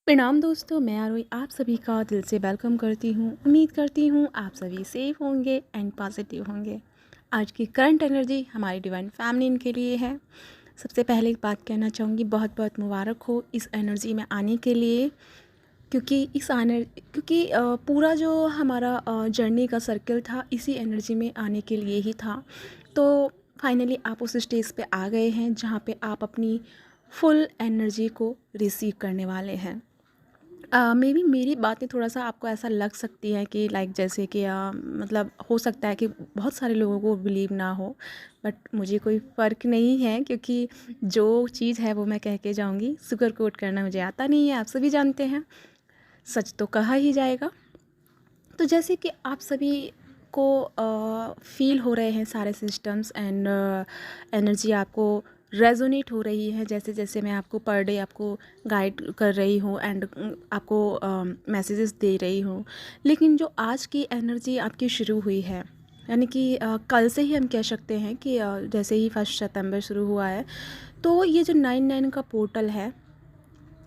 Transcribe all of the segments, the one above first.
प्रणाम दोस्तों, मैं आरोही आप सभी का दिल से वेलकम करती हूँ। उम्मीद करती हूँ आप सभी सेफ होंगे एंड पॉजिटिव होंगे। आज की करंट एनर्जी हमारी डिवाइन फेमिनिन के लिए है। सबसे पहले एक बात कहना चाहूँगी, बहुत बहुत मुबारक हो इस एनर्जी में आने के लिए, क्योंकि पूरा जो हमारा जर्नी का सर्कल था इसी एनर्जी में आने के लिए ही था। तो फाइनली आप उस स्टेज पे आ गए हैं जहाँ पे आप अपनी फुल एनर्जी को रिसीव करने वाले हैं। मे बी मेरी बातें थोड़ा सा आपको ऐसा लग सकती है कि लाइक जैसे कि मतलब हो सकता है कि बहुत सारे लोगों को बिलीव ना हो, बट मुझे कोई फ़र्क नहीं है, क्योंकि जो चीज़ है वो मैं कह के जाऊँगी। शुगर कोट करना मुझे आता नहीं है, आप सभी जानते हैं। सच तो कहा ही जाएगा। तो जैसे कि आप सभी को फील हो रहे हैं सारे सिस्टम्स एंड एनर्जी आपको रेजोनेट हो रही है, जैसे जैसे मैं आपको पर डे आपको गाइड कर रही हूँ एंड आपको मैसेजेस दे रही हूँ। लेकिन जो आज की एनर्जी आपकी शुरू हुई है, यानी कि कल से ही हम कह सकते हैं कि जैसे ही 1 सितंबर शुरू हुआ है, तो ये जो 9/9 का पोर्टल है,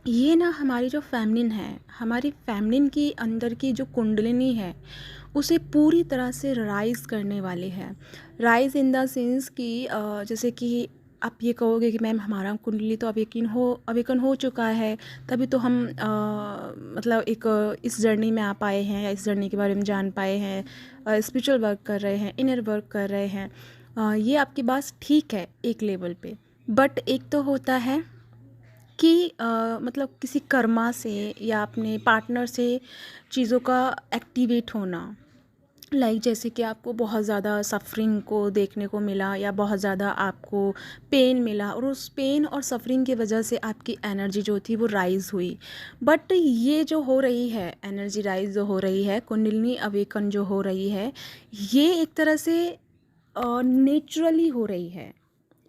ये ना हमारी जो फेमिनिन है, हमारी फेमिनिन की अंदर की जो कुंडलिनी है उसे पूरी तरह से राइज़ करने वाली है। राइज़ इन द सेंस कि जैसे कि आप ये कहोगे कि मैम हमारा कुंडली तो अवेकन हो चुका है, तभी तो हम मतलब एक इस जर्नी में आ पाए हैं या इस जर्नी के बारे में जान पाए हैं, स्पिरिचुअल वर्क कर रहे हैं, इनर वर्क कर रहे हैं। ये आपकी बात ठीक है एक लेवल पे, बट एक तो होता है कि मतलब किसी कर्मा से या अपने पार्टनर से चीज़ों का एक्टिवेट होना, लाइक जैसे कि आपको बहुत ज़्यादा सफरिंग को देखने को मिला या बहुत ज़्यादा आपको पेन मिला, और उस पेन और सफरिंग की वजह से आपकी एनर्जी जो थी वो राइज़ हुई। बट ये जो हो रही है एनर्जी राइज़ जो हो रही है, कुंडलिनी अवेकन जो हो रही है, ये एक तरह से नेचुरली हो रही है।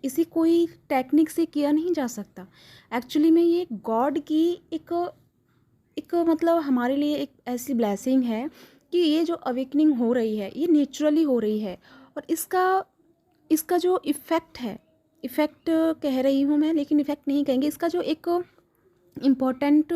इसे कोई टेक्निक से किया नहीं जा सकता। एक्चुअली में ये गॉड की एक एक मतलब हमारे लिए एक ऐसी ब्लेसिंग है कि ये जो अवेकनिंग हो रही है ये नेचुरली हो रही है। और इसका इसका जो इफ़ेक्ट है, इफ़ेक्ट कह रही हूँ मैं, लेकिन इफ़ेक्ट नहीं कहेंगे, इसका जो एक इम्पॉर्टेंट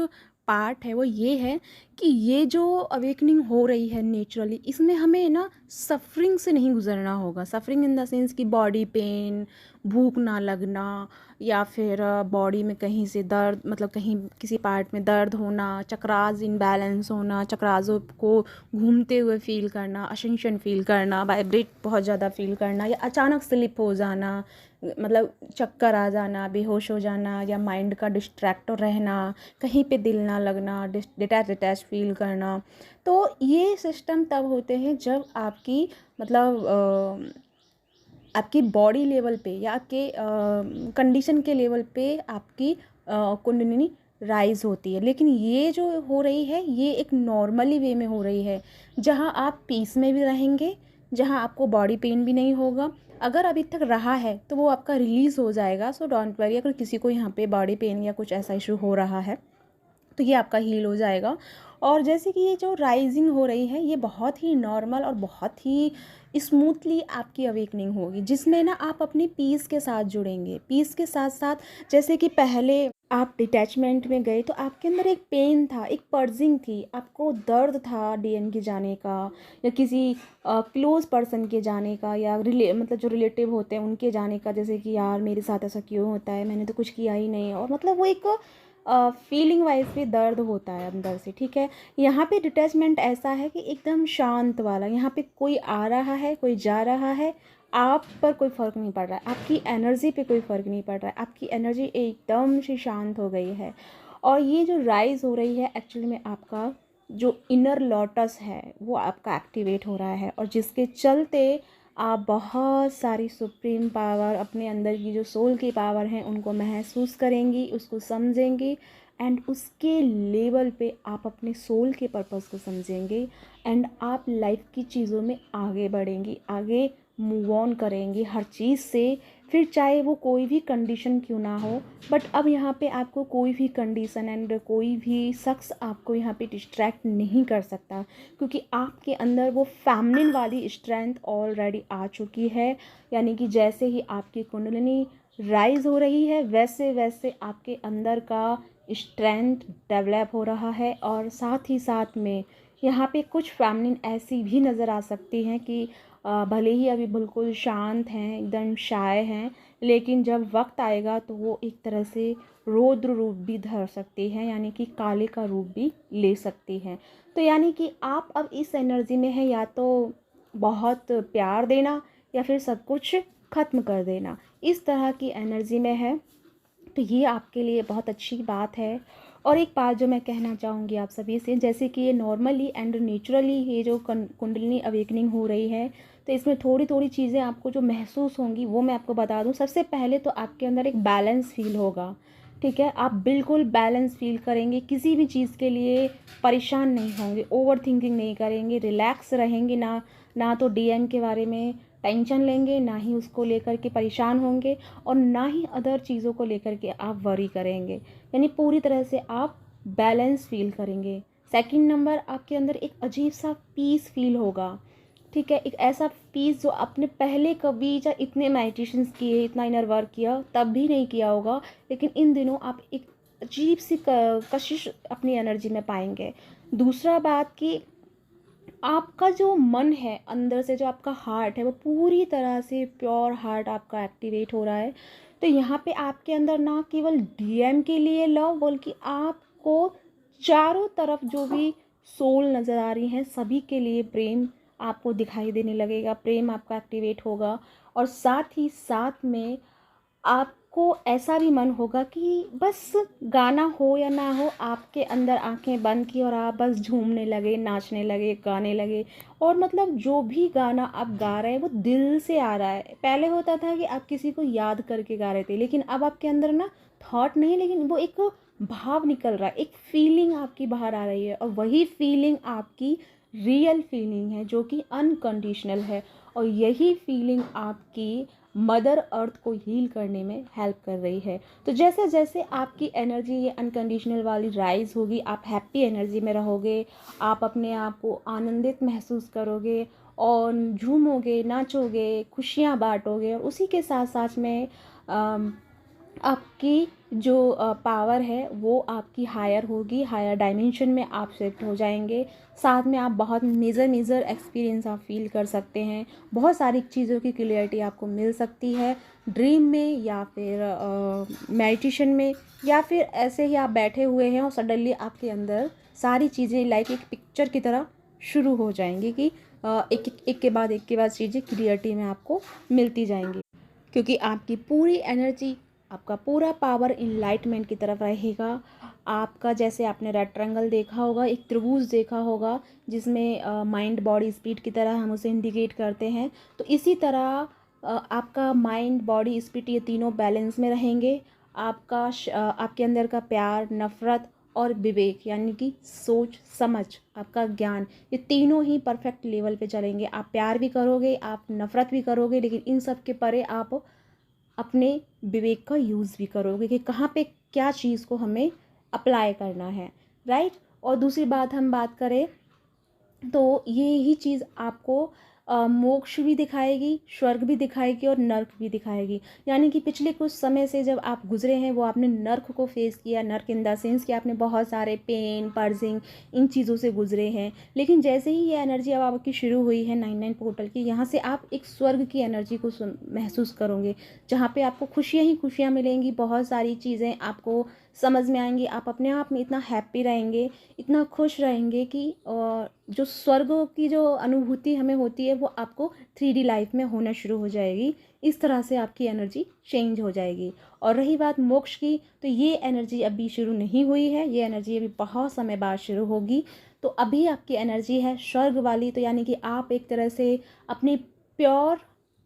पार्ट है वो ये है कि ये जो अवेकनिंग हो रही है नेचुरली, इसमें हमें ना सफरिंग से नहीं गुजरना होगा। सफरिंग इन द सेंस कि बॉडी पेन, भूख ना लगना, या फिर बॉडी में कहीं से दर्द, मतलब कहीं किसी पार्ट में दर्द होना, चक्रास इनबैलेंस होना, चक्रासों को घूमते हुए फील करना, असेंशन फील करना, वाइब्रेट बहुत ज़्यादा फील करना, या अचानक स्लिप हो जाना, मतलब चक्कर आ जाना, बेहोश हो जाना, या माइंड का डिस्ट्रैक्ट रहना, कहीं पे दिल ना लगना, डिटैच फील करना। तो ये सिस्टम तब होते हैं जब आपकी मतलब आपकी बॉडी लेवल पे या आपके कंडीशन के लेवल पे आपकी कुंडलिनी राइज होती है। लेकिन ये जो हो रही है ये एक नॉर्मली वे में हो रही है, जहाँ आप पीस में भी रहेंगे, जहाँ आपको बॉडी पेन भी नहीं होगा। अगर अभी तक रहा है तो वो आपका रिलीज़ हो जाएगा, सो डोंट वरी। अगर किसी को यहाँ पे बॉडी पेन या कुछ ऐसा इशू हो रहा है तो ये आपका हील हो जाएगा। और जैसे कि ये जो राइजिंग हो रही है ये बहुत ही नॉर्मल और बहुत ही स्मूथली आपकी अवेकनिंग होगी, जिसमें ना आप अपनी पीस के साथ जुड़ेंगे। पीस के साथ साथ जैसे कि पहले आप डिटैचमेंट में गए तो आपके अंदर एक पेन था, एक पर्जिंग थी, आपको दर्द था डीएन के जाने का, या किसी क्लोज पर्सन के जाने का, या मतलब जो रिलेटिव होते हैं उनके जाने का, जैसे कि यार मेरे साथ ऐसा क्यों होता है, मैंने तो कुछ किया ही नहीं। और मतलब वो एक फीलिंग वाइज भी दर्द होता है अंदर से, ठीक है। यहाँ पे डिटैचमेंट ऐसा है कि एकदम शांत वाला, यहाँ पे कोई आ रहा है कोई जा रहा है, आप पर कोई फ़र्क नहीं पड़ रहा है, आपकी एनर्जी पे कोई फ़र्क नहीं पड़ रहा है, आपकी एनर्जी एकदम से शांत हो गई है। और ये जो राइज़ हो रही है एक्चुअली में आपका जो इनर लोटस है वो आपका एक्टिवेट हो रहा है, और जिसके चलते आप बहुत सारी सुप्रीम पावर, अपने अंदर की जो सोल की पावर हैं उनको महसूस करेंगी, उसको समझेंगी, एंड उसके लेवल पे आप अपने सोल के पर्पस को समझेंगे, एंड आप लाइफ की चीज़ों में आगे बढ़ेंगी, आगे मूव ऑन करेंगी हर चीज़ से। फिर चाहे वो कोई भी कंडीशन क्यों ना हो, बट अब यहाँ पे आपको कोई भी कंडीशन एंड कोई भी शख्स आपको यहाँ पे डिस्ट्रैक्ट नहीं कर सकता, क्योंकि आपके अंदर वो फैमिलिन वाली स्ट्रेंथ ऑलरेडी आ चुकी है। यानी कि जैसे ही आपकी कुंडलिनी राइज हो रही है वैसे वैसे आपके अंदर का स्ट्रेंथ डेवलप हो रहा है। और साथ ही साथ में यहाँ पे कुछ फेमिनिन ऐसी भी नज़र आ सकती हैं कि भले ही अभी बिल्कुल शांत हैं, एकदम शाय हैं, लेकिन जब वक्त आएगा तो वो एक तरह से रौद्र रूप भी धर सकती हैं, यानी कि काले का रूप भी ले सकती हैं। तो यानी कि आप अब इस एनर्जी में हैं, या तो बहुत प्यार देना या फिर सब कुछ ख़त्म कर देना, इस तरह की एनर्जी में है। तो ये आपके लिए बहुत अच्छी बात है। और एक बात जो मैं कहना चाहूँगी आप सभी से, जैसे कि ये नॉर्मली एंड नेचुरली ये जो कुंडलिनी अवेकनिंग हो रही है, तो इसमें थोड़ी थोड़ी चीज़ें आपको जो महसूस होंगी वो मैं आपको बता दूँ। सबसे पहले तो आपके अंदर एक बैलेंस फील होगा, ठीक है। आप बिल्कुल बैलेंस फील करेंगे, किसी भी चीज़ के लिए परेशान नहीं होंगे, ओवर थिंकिंग नहीं करेंगे, रिलैक्स रहेंगे। ना तो डीएम के बारे में टेंशन लेंगे, ना ही उसको लेकर के परेशान होंगे, और ना ही अदर चीज़ों को लेकर के आप वरी करेंगे। यानी पूरी तरह से आप बैलेंस फील करेंगे। सेकंड नंबर, आपके अंदर एक अजीब सा पीस फील होगा, ठीक है। एक ऐसा पीस जो आपने पहले कभी जब इतने मेडिटेशंस किए, इतना इनर वर्क किया, तब भी नहीं किया होगा, लेकिन इन दिनों आप एक अजीब सी कशिश अपनी एनर्जी में पाएंगे। दूसरा बात कि आपका जो मन है अंदर से, जो आपका हार्ट है, वो पूरी तरह से प्योर हार्ट आपका एक्टिवेट हो रहा है। तो यहाँ पे आपके अंदर ना केवल डीएम के लिए लव, बल्कि आपको चारों तरफ जो भी सोल नज़र आ रही हैं सभी के लिए प्रेम आपको दिखाई देने लगेगा, प्रेम आपका एक्टिवेट होगा। और साथ ही साथ में आपको ऐसा भी मन होगा कि बस गाना हो या ना हो, आपके अंदर आंखें बंद की और आप बस झूमने लगे, नाचने लगे, गाने लगे। और मतलब जो भी गाना आप गा रहे हैं वो दिल से आ रहा है। पहले होता था कि आप किसी को याद करके गा रहे थे, लेकिन अब आपके अंदर ना थॉट नहीं, लेकिन वो एक भाव निकल रहा है, एक फीलिंग आपकी बाहर आ रही है। और वही फीलिंग आपकी रियल फीलिंग है, जो कि अनकंडीशनल है। और यही फीलिंग आपकी मदर अर्थ को हील करने में हेल्प कर रही है। तो जैसे जैसे आपकी एनर्जी ये अनकंडीशनल वाली राइज होगी, आप हैप्पी एनर्जी में रहोगे, आप अपने आप को आनंदित महसूस करोगे और झूमोगे, नाचोगे, खुशियाँ बांटोगे। और उसी के साथ साथ में आपकी जो पावर है वो आपकी हायर होगी, हायर डायमेंशन में आप शिफ्ट हो जाएंगे। साथ में आप बहुत मेजर एक्सपीरियंस आप फील कर सकते हैं, बहुत सारी चीज़ों की क्लियरिटी आपको मिल सकती है ड्रीम में, या फिर मेडिटेशन में, या फिर ऐसे ही आप बैठे हुए हैं और सडनली आपके अंदर सारी चीज़ें लाइक एक पिक्चर की तरह शुरू हो जाएंगी कि एक के बाद चीज़ें क्लियरिटी में आपको मिलती जाएंगी। क्योंकि आपकी पूरी एनर्जी, आपका पूरा पावर इनलाइटमेंट की तरफ रहेगा। आपका, जैसे आपने रेड ट्रायंगल देखा होगा, एक त्रिभुज देखा होगा जिसमें माइंड बॉडी स्पिरिट की तरह हम उसे इंडिकेट करते हैं, तो इसी तरह आपका माइंड बॉडी स्पिरिट ये तीनों बैलेंस में रहेंगे। आपके अंदर का प्यार, नफ़रत और विवेक, यानी कि सोच समझ, आपका ज्ञान, ये तीनों ही परफेक्ट लेवल पे चलेंगे। आप प्यार भी करोगे, आप नफ़रत भी करोगे, लेकिन इन सब के परे आप अपने विवेक का यूज़ भी करोगे कि कहाँ पे क्या चीज़ को हमें अप्लाई करना है, राइट। और दूसरी बात हम बात करें तो ये ही चीज़ आपको मोक्ष भी दिखाएगी, स्वर्ग भी दिखाएगी और नर्क भी दिखाएगी। यानी कि पिछले कुछ समय से जब आप गुजरे हैं वो आपने नर्क को फेस किया, नर्क इन द सेंस कि आपने बहुत सारे पेन, पर्जिंग, इन चीज़ों से गुजरे हैं। लेकिन जैसे ही ये एनर्जी अब आपकी शुरू हुई है 99 पोर्टल की, यहाँ से आप एक स्वर्ग की एनर्जी को महसूस करोगे, जहाँ पे आपको खुशियाँ ही खुशियाँ मिलेंगी, बहुत सारी चीज़ें आपको समझ में आएंगी। आप अपने आप में इतना हैप्पी रहेंगे, इतना खुश रहेंगे कि जो स्वर्ग की जो अनुभूति हमें होती है वो आपको 3D लाइफ में होना शुरू हो जाएगी। इस तरह से आपकी एनर्जी चेंज हो जाएगी। और रही बात मोक्ष की, तो ये एनर्जी अभी शुरू नहीं हुई है, ये एनर्जी अभी बहुत समय बाद शुरू होगी। तो अभी आपकी एनर्जी है स्वर्ग वाली, तो यानी कि आप एक तरह से अपनी प्योर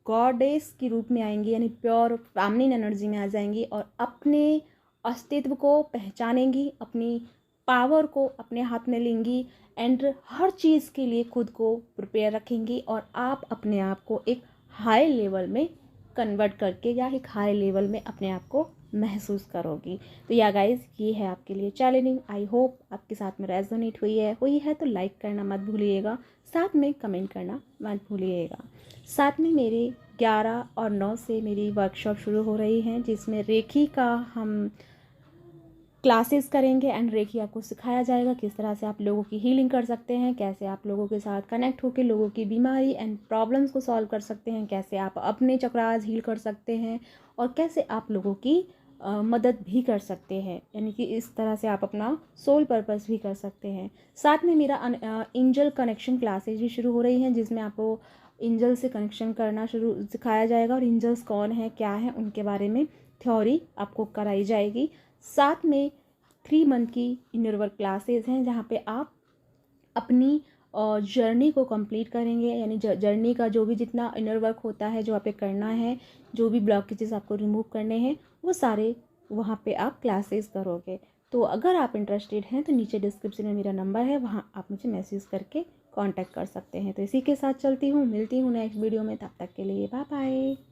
गॉडेस के रूप में आएंगी, यानी प्योर फेमिनिन एनर्जी में आ जाएंगी और अपने अस्तित्व को पहचानेंगी, अपनी पावर को अपने हाथ में लेंगी एंड हर चीज़ के लिए खुद को प्रिपेयर रखेंगी। और आप अपने आप को एक हाई लेवल में कन्वर्ट करके या एक हाई लेवल में अपने आप को महसूस करोगी। तो या गाइज, ये है आपके लिए चैलेंजिंग। आई होप आपके साथ में रेजोनेट हुई है तो लाइक करना मत भूलिएगा, साथ में कमेंट करना मत भूलिएगा। साथ में मेरे 11 और 9 से मेरी वर्कशॉप शुरू हो रही हैं, जिसमें रेखी का हम क्लासेस करेंगे एंड रेकी आपको सिखाया जाएगा किस तरह से आप लोगों की हीलिंग कर सकते हैं, कैसे आप लोगों के साथ कनेक्ट होकर लोगों की बीमारी एंड प्रॉब्लम्स को सॉल्व कर सकते हैं, कैसे आप अपने चक्रास हील कर सकते हैं और कैसे आप लोगों की मदद भी कर सकते हैं, यानी कि इस तरह से आप अपना सोल पर्पस भी कर सकते हैं। साथ में मेरा एंजल कनेक्शन क्लासेज भी शुरू हो रही हैं, जिसमें आपको एंजल से कनेक्शन करना सिखाया जाएगा और एंजल्स कौन है क्या है उनके बारे में थ्योरी आपको कराई जाएगी। साथ में 3 मंथ की इनर वर्क क्लासेस हैं, जहाँ पे आप अपनी जर्नी को कंप्लीट करेंगे, यानी जर्नी का जो भी जितना इनर वर्क होता है जो आपको करना है, जो भी ब्लॉकेजेस आपको रिमूव करने हैं, वो सारे वहाँ पे आप क्लासेस करोगे। तो अगर आप इंटरेस्टेड हैं तो नीचे डिस्क्रिप्शन में मेरा नंबर है, वहाँ आप मुझे मैसेज करके कांटेक्ट कर सकते हैं। तो इसी के साथ चलती हूँ, मिलती हूँ नेक्स्ट वीडियो में, तब तक के लिए बाय बाय।